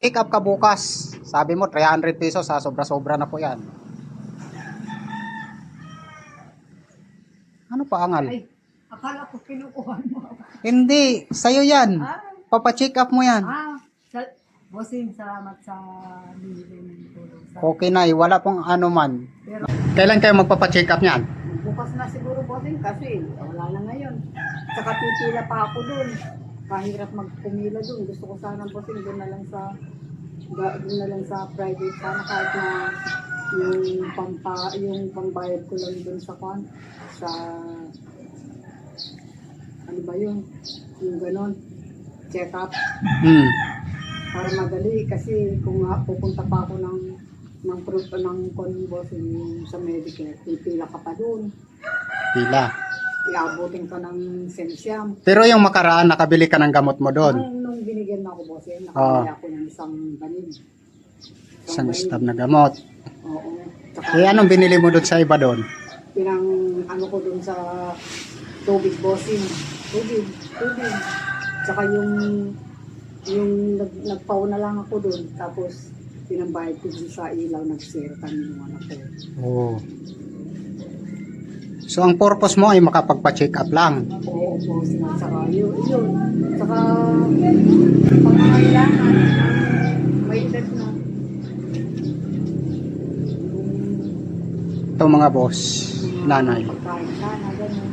Pick up ka bukas. Sabi mo 300 pesos ha, sobra-sobra na po yan. Ano pa angal? Ay, akala ko kinukuha mo. Hindi, sa'yo yan. Ah, Papacheck up mo yan. bossing, salamat sa binigay ng tulong. Okay na, wala pong ano man. Pero Kailan kayo magpapacheck up niyan? bukas na siguro bossing kasi wala na ngayon. Saka pipila pa ako doon. Kahirap magpumila doon. Gusto ko sana bossing doon na lang sa private sana kahit na yung pambayad ko lang doon sa ano ba yung ganon check up para madali kasi kung pupunta pa ako ng proof ng bossing yung sa Medicare pipila ka pa doon, Pila. iabutin ka ng sensyam. Pero yung makaraan, nakabili ka ng gamot mo doon. Nung binigyan na ako bossing nakabili ako ng isang banig. Isang stab na gamot. Oo. Eh, anong binili mo doon sa iba doon? Pinang ano ko dun sa tubig bossing. Tubig. Tsaka yung nagpauna lang ako dun. Tapos pinambayad ko dun sa ilaw, nag-share kami yung anak ko. Oh. So, ang purpose mo ay makapagpa-check up lang. Oo, bossing. At saka yun. Tsaka pangangailangan. May edad na. Ito mga boss, nanay. Pagkain sana, gano'n.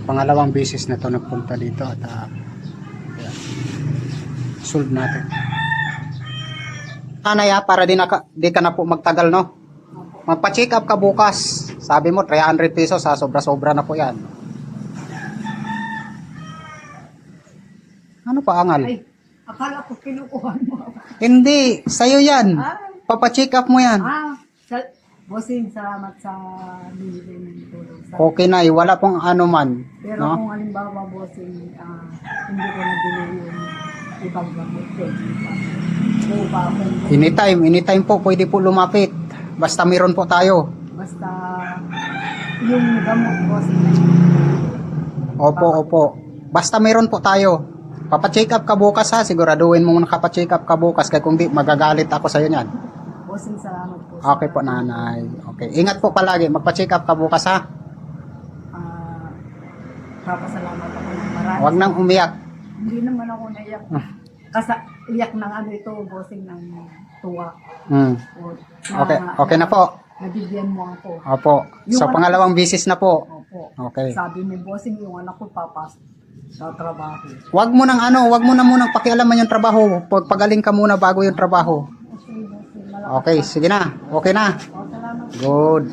Pangalawang beses na to nagpunta dito at solve natin. Nanay para di ka na po magtagal, no? Magpa-check up ka bukas. Sabi mo 300 pesos ha, sobra-sobra na po yan. Ano pa angal? Ay, akala ko kinukuha mo. Hindi, sa'yo yan. Ah, Papacheck up mo yan. bossing, salamat sa binigay ng tulong. Okay na, wala pong ano man. Pero No? kung halimbawa, bossing, hindi ko nabili yung ibang gamot, pwede pa. Oo ba ako? Anytime po, pwede po lumapit. Basta meron po tayo. Basta yung gamot, bossing. Opo. Basta meron po tayo. Papacheck up ka bukas ha, siguraduhin mo nakapacheck up ka bukas kaya kung di magagalit ako sa iyo niyan. Bossing, salamat po. Okay po nanay. Okay. Ingat po palagi, magpa-check up ka bukas ha. Papasalamat ako ng marami. Huwag nang umiyak. Hindi naman ako naiyak. Kasi iyak ng ano ito, bossing, ng tuwa. Hmm. O, Okay na po. Nabigyan mo ako. Opo. So Yung pangalawang bisis na po. Opo. Okay. Sabi mo, bossing, yung anak ko papasok sa trabaho. Wag mo na munang pakialaman yung trabaho. Pagaling ka muna bago yung trabaho. Okay, bossing. Okay, sige na. Okay na. Salamat. Good.